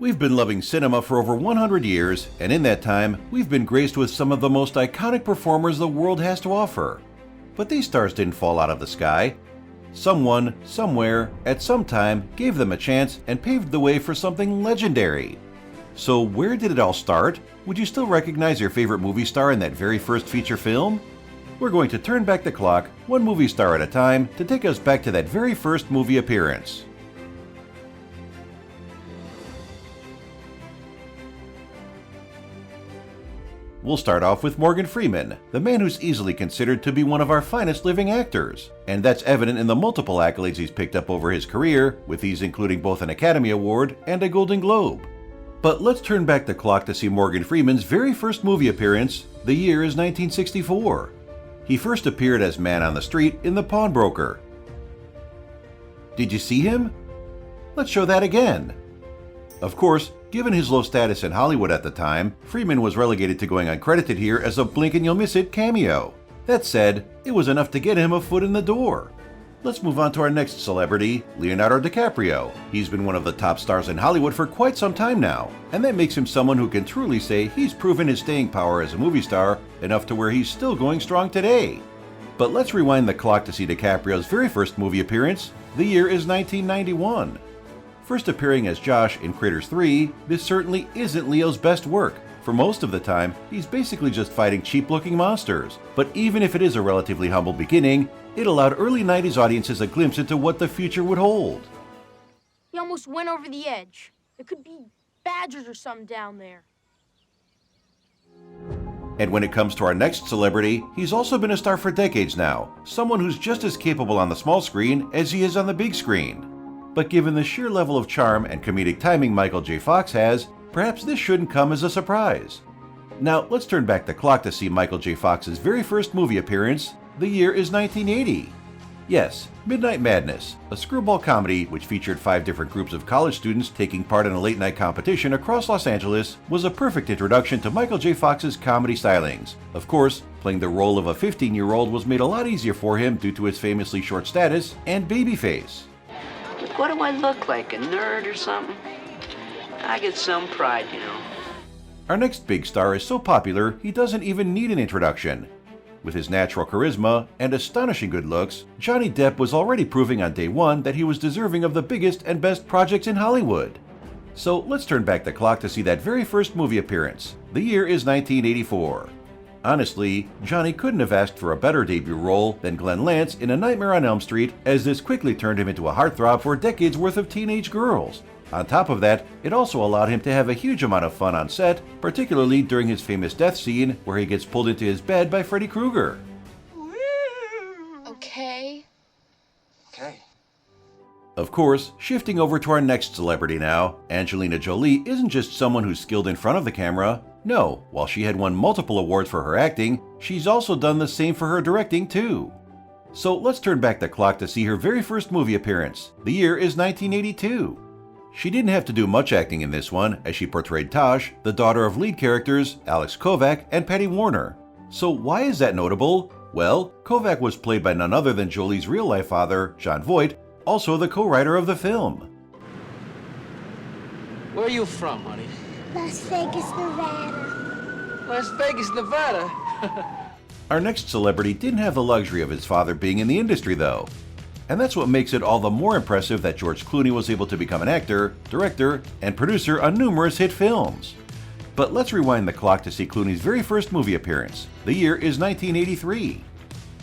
We've been loving cinema for over 100 years, and in that time, we've been graced with some of the most iconic performers the world has to offer. But these stars didn't fall out of the sky. Someone, somewhere, at some time, gave them a chance and paved the way for something legendary. So where did it all start? Would you still recognize your favorite movie star in that very first feature film? We're going to turn back the clock, one movie star at a time, to take us back to that very first movie appearance. We'll start off with Morgan Freeman, the man who's easily considered to be one of our finest living actors. And that's evident in the multiple accolades he's picked up over his career, with these including both an Academy Award and a Golden Globe. But let's turn back the clock to see Morgan Freeman's very first movie appearance. The year is 1964. He first appeared as Man on the Street in The Pawnbroker. Did you see him? Let's show that again. Of course, given his low status in Hollywood at the time, Freeman was relegated to going uncredited here as a blink and you'll miss it cameo. That said, it was enough to get him a foot in the door. Let's move on to our next celebrity, Leonardo DiCaprio. He's been one of the top stars in Hollywood for quite some time now, and that makes him someone who can truly say he's proven his staying power as a movie star enough to where he's still going strong today. But let's rewind the clock to see DiCaprio's very first movie appearance. The year is 1991. First appearing as Josh in Critters 3, this certainly isn't Leo's best work. For most of the time, he's basically just fighting cheap-looking monsters. But even if it is a relatively humble beginning, it allowed early 90s audiences a glimpse into what the future would hold. He almost went over the edge. There could be badgers or something down there. And when it comes to our next celebrity, he's also been a star for decades now. Someone who's just as capable on the small screen as he is on the big screen. But given the sheer level of charm and comedic timing Michael J. Fox has, perhaps this shouldn't come as a surprise. Now, let's turn back the clock to see Michael J. Fox's very first movie appearance. The year is 1980. Yes, Midnight Madness, a screwball comedy which featured 5 different groups of college students taking part in a late-night competition across Los Angeles, was a perfect introduction to Michael J. Fox's comedy stylings. Of course, playing the role of a 15-year-old was made a lot easier for him due to his famously short status and baby face. What do I look like, a nerd or something? I get some pride, you know. Our next big star is so popular, he doesn't even need an introduction. With his natural charisma and astonishing good looks, Johnny Depp was already proving on day one that he was deserving of the biggest and best projects in Hollywood. So let's turn back the clock to see that very first movie appearance. The year is 1984. Honestly, Johnny couldn't have asked for a better debut role than Glenn Lance in A Nightmare on Elm Street, as this quickly turned him into a heartthrob for decades worth of teenage girls. On top of that, it also allowed him to have a huge amount of fun on set, particularly during his famous death scene where he gets pulled into his bed by Freddy Krueger. Okay. Of course, shifting over to our next celebrity now, Angelina Jolie isn't just someone who's skilled in front of the camera. No, while she had won multiple awards for her acting, she's also done the same for her directing too. So let's turn back the clock to see her very first movie appearance. The year is 1982. She didn't have to do much acting in this one, as she portrayed Tosh, the daughter of lead characters Alex Kovac and Patty Warner. So why is that notable? Well, Kovac was played by none other than Jolie's real-life father, Jon Voight, also the co-writer of the film. Where are you from, honey? Las Vegas, Nevada. Las Vegas, Nevada? Our next celebrity didn't have the luxury of his father being in the industry, though. And that's what makes it all the more impressive that George Clooney was able to become an actor, director, and producer on numerous hit films. But let's rewind the clock to see Clooney's very first movie appearance. The year is 1983.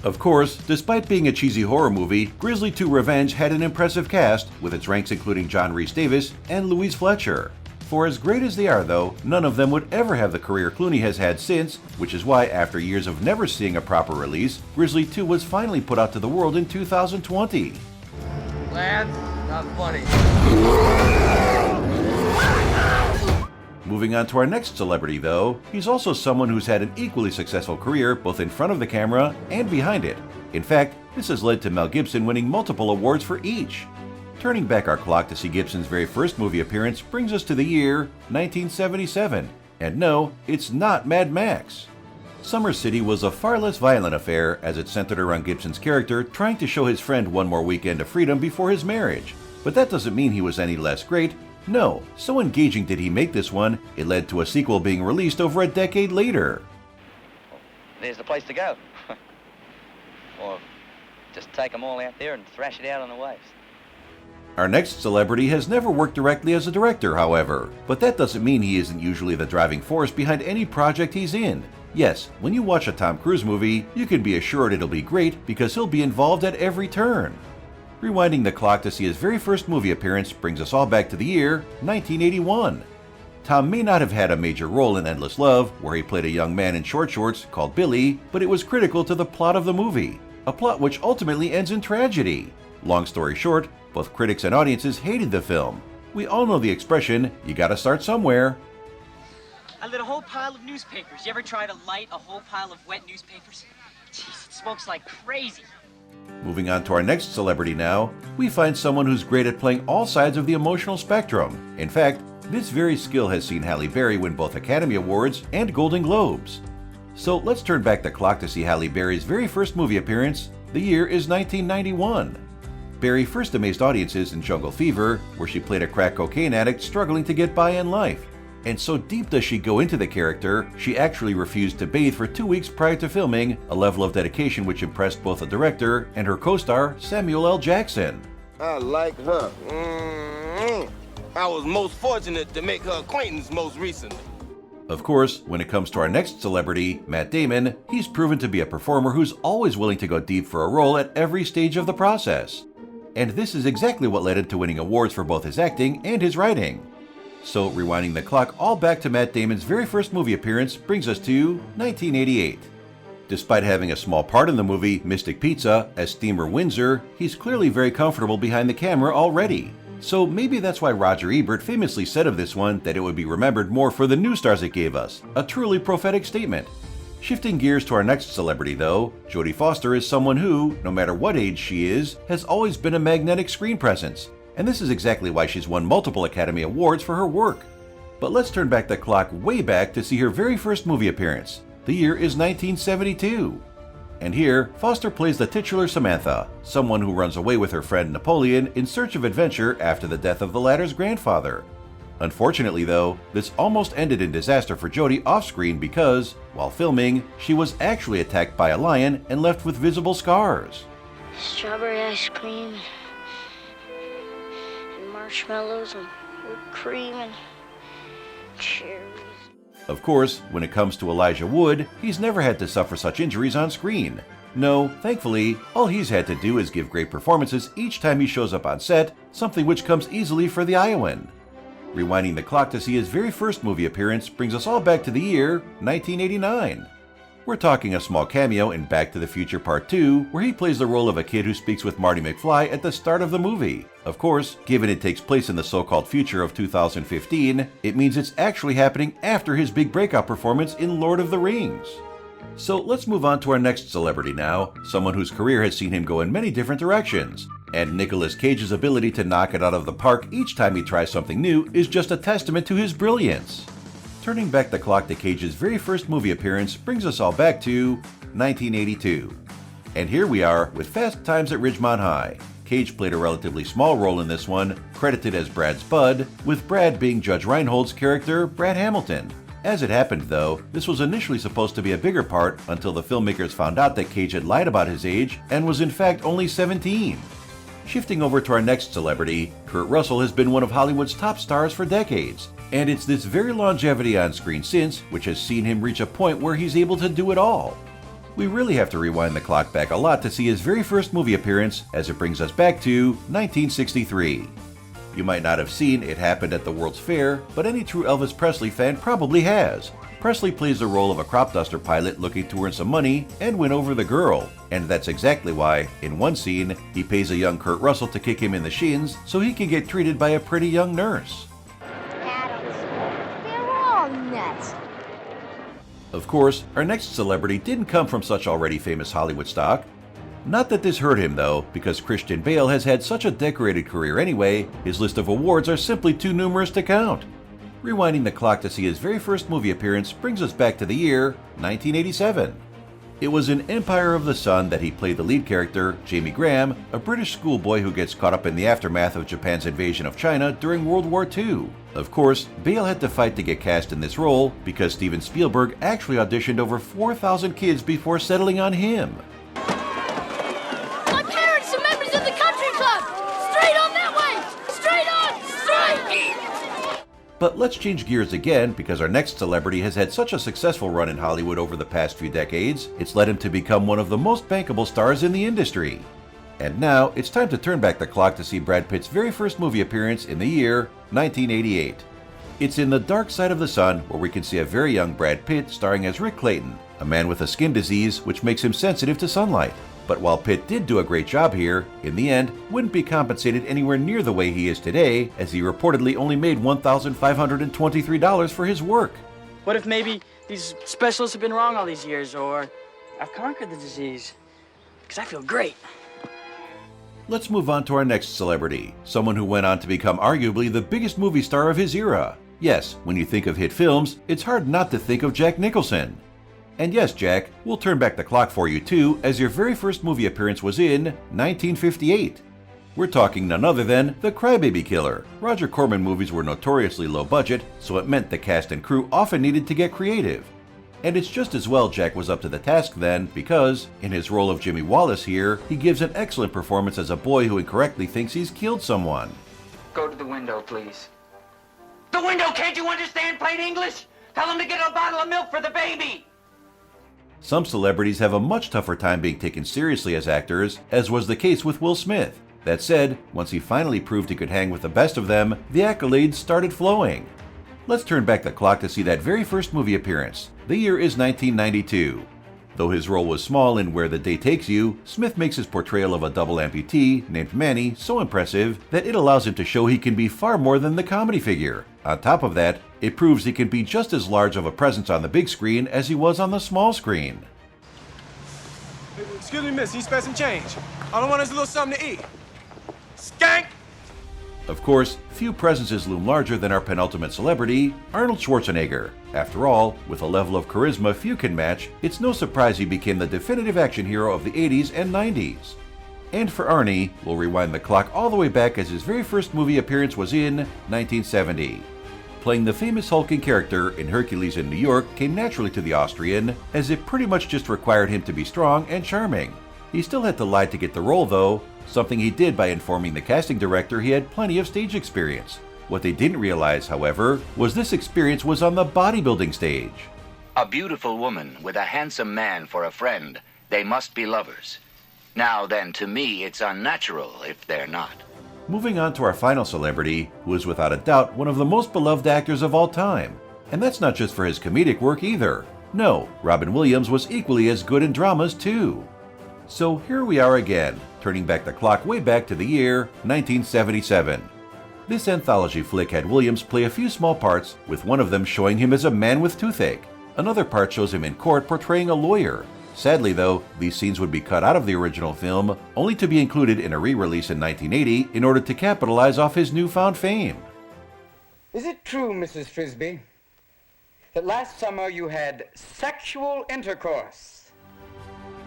Of course, despite being a cheesy horror movie, Grizzly 2 Revenge had an impressive cast, with its ranks including John Rhys Davis and Louise Fletcher. For as great as they are though, none of them would ever have the career Clooney has had since, which is why after years of never seeing a proper release, Grizzly 2 was finally put out to the world in 2020. Lance, not funny. Moving on to our next celebrity though, he's also someone who's had an equally successful career both in front of the camera and behind it. In fact, this has led to Mel Gibson winning multiple awards for each. Turning back our clock to see Gibson's very first movie appearance brings us to the year 1977. And no, it's not Mad Max. Summer City was a far less violent affair as it centered around Gibson's character trying to show his friend one more weekend of freedom before his marriage. But that doesn't mean he was any less great. No, so engaging did he make this one, it led to a sequel being released over a decade later. There's the place to go. Or just take them all out there and thrash it out on the waves. Our next celebrity has never worked directly as a director, however, but that doesn't mean he isn't usually the driving force behind any project he's in. Yes, when you watch a Tom Cruise movie, you can be assured it'll be great because he'll be involved at every turn. Rewinding the clock to see his very first movie appearance brings us all back to the year 1981. Tom may not have had a major role in Endless Love, where he played a young man in short shorts called Billy, but it was critical to the plot of the movie, a plot which ultimately ends in tragedy. Long story short, both critics and audiences hated the film. We all know the expression, you gotta start somewhere. I lit a whole pile of newspapers. You ever try to light a whole pile of wet newspapers? Jeez, it smokes like crazy. Moving on to our next celebrity now, we find someone who's great at playing all sides of the emotional spectrum. In fact, this very skill has seen Halle Berry win both Academy Awards and Golden Globes. So let's turn back the clock to see Halle Berry's very first movie appearance. The year is 1991. Berry first amazed audiences in Jungle Fever, where she played a crack cocaine addict struggling to get by in life. And so deep does she go into the character, she actually refused to bathe for 2 weeks prior to filming, a level of dedication which impressed both the director and her co-star Samuel L. Jackson. I like her. I was most fortunate to make her acquaintance most recently. Of course, when it comes to our next celebrity, Matt Damon, he's proven to be a performer who's always willing to go deep for a role at every stage of the process. And this is exactly what led him to winning awards for both his acting and his writing. So rewinding the clock all back to Matt Damon's very first movie appearance brings us to 1988. Despite having a small part in the movie Mystic Pizza as Steamer Windsor, he's clearly very comfortable behind the camera already. So maybe that's why Roger Ebert famously said of this one that it would be remembered more for the new stars it gave us, a truly prophetic statement. Shifting gears to our next celebrity though, Jodie Foster is someone who, no matter what age she is, has always been a magnetic screen presence. And this is exactly why she's won multiple Academy Awards for her work. But let's turn back the clock way back to see her very first movie appearance. The year is 1972. And here, Foster plays the titular Samantha, someone who runs away with her friend Napoleon in search of adventure after the death of the latter's grandfather. Unfortunately though, this almost ended in disaster for Jodie off-screen because, while filming, she was actually attacked by a lion and left with visible scars. Strawberry ice cream, and marshmallows, and whipped cream, and cherries. Of course, when it comes to Elijah Wood, he's never had to suffer such injuries on screen. No, thankfully, all he's had to do is give great performances each time he shows up on set, something which comes easily for the Iowan. Rewinding the clock to see his very first movie appearance brings us all back to the year 1989. We're talking a small cameo in Back to the Future Part 2, where he plays the role of a kid who speaks with Marty McFly at the start of the movie. Of course, given it takes place in the so-called future of 2015, it means it's actually happening after his big breakout performance in Lord of the Rings. So let's move on to our next celebrity now, someone whose career has seen him go in many different directions. And Nicolas Cage's ability to knock it out of the park each time he tries something new is just a testament to his brilliance. Turning back the clock to Cage's very first movie appearance brings us all back to 1982. And here we are with Fast Times at Ridgemont High. Cage played a relatively small role in this one, credited as Brad's bud, with Brad being Judge Reinhold's character, Brad Hamilton. As it happened though, this was initially supposed to be a bigger part until the filmmakers found out that Cage had lied about his age and was in fact only 17. Shifting over to our next celebrity, Kurt Russell has been one of Hollywood's top stars for decades, and it's this very longevity on screen since which has seen him reach a point where he's able to do it all. We really have to rewind the clock back a lot to see his very first movie appearance, as it brings us back to 1963. You might not have seen It Happened at the World's Fair, but any true Elvis Presley fan probably has. Presley plays the role of a crop duster pilot looking to earn some money and win over the girl. And that's exactly why, in one scene, he pays a young Kurt Russell to kick him in the shins so he can get treated by a pretty young nurse. Adults, they're all nuts. Of course, our next celebrity didn't come from such already famous Hollywood stock. Not that this hurt him though, because Christian Bale has had such a decorated career anyway, his list of awards are simply too numerous to count. Rewinding the clock to see his very first movie appearance brings us back to the year 1987. It was in Empire of the Sun that he played the lead character, Jamie Graham, a British schoolboy who gets caught up in the aftermath of Japan's invasion of China during World War II. Of course, Bale had to fight to get cast in this role because Steven Spielberg actually auditioned over 4,000 kids before settling on him. My parents are members of the country club! Straight on that way! Straight on! Straight! But let's change gears again because our next celebrity has had such a successful run in Hollywood over the past few decades, it's led him to become one of the most bankable stars in the industry. And now, it's time to turn back the clock to see Brad Pitt's very first movie appearance in the year 1988. It's in The Dark Side of the Sun where we can see a very young Brad Pitt starring as Rick Clayton, a man with a skin disease which makes him sensitive to sunlight. But while Pitt did do a great job here, in the end, wouldn't be compensated anywhere near the way he is today, as he reportedly only made $1,523 for his work. What if maybe these specialists have been wrong all these years, or I've conquered the disease? Because I feel great. Let's move on to our next celebrity, someone who went on to become arguably the biggest movie star of his era. Yes, when you think of hit films, it's hard not to think of Jack Nicholson. And yes, Jack, we'll turn back the clock for you too, as your very first movie appearance was in 1958. We're talking none other than The Crybaby Killer. Roger Corman movies were notoriously low budget, so it meant the cast and crew often needed to get creative. And it's just as well Jack was up to the task then, because, in his role of Jimmy Wallace here, he gives an excellent performance as a boy who incorrectly thinks he's killed someone. Go to the window, please. The window, can't you understand plain English? Tell him to get a bottle of milk for the baby. Some celebrities have a much tougher time being taken seriously as actors, as was the case with Will Smith. That said, once he finally proved he could hang with the best of them, the accolades started flowing. Let's turn back the clock to see that very first movie appearance. The year is 1992. Though his role was small in Where the Day Takes You, Smith makes his portrayal of a double amputee named Manny so impressive that it allows him to show he can be far more than the comedy figure. On top of that, it proves he can be just as large of a presence on the big screen as he was on the small screen. Excuse me, miss, you spent some change. All I want is a little something to eat. Skank! Of course, few presences loom larger than our penultimate celebrity, Arnold Schwarzenegger. After all, with a level of charisma few can match, it's no surprise he became the definitive action hero of the 80s and 90s. And for Arnie, we'll rewind the clock all the way back as his very first movie appearance was in 1970. Playing the famous hulking character in Hercules in New York came naturally to the Austrian, as it pretty much just required him to be strong and charming. He still had to lie to get the role though, something he did by informing the casting director he had plenty of stage experience. What they didn't realize, however, was this experience was on the bodybuilding stage. A beautiful woman with a handsome man for a friend, they must be lovers. Now then, to me, it's unnatural if they're not. Moving on to our final celebrity, who is without a doubt one of the most beloved actors of all time. And that's not just for his comedic work either. No, Robin Williams was equally as good in dramas too. So here we are again, turning back the clock way back to the year 1977. This anthology flick had Williams play a few small parts, with one of them showing him as a man with toothache. Another part shows him in court portraying a lawyer. Sadly though, these scenes would be cut out of the original film, only to be included in a re-release in 1980 in order to capitalize off his newfound fame. Is it true, Mrs. Frisbee, that last summer you had sexual intercourse?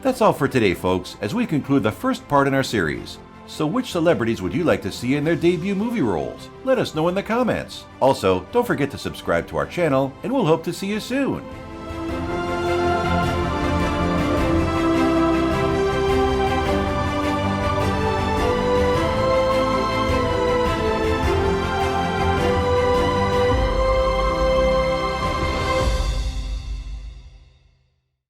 That's all for today, folks, as we conclude the first part in our series. So which celebrities would you like to see in their debut movie roles? Let us know in the comments. Also, don't forget to subscribe to our channel, and we'll hope to see you soon.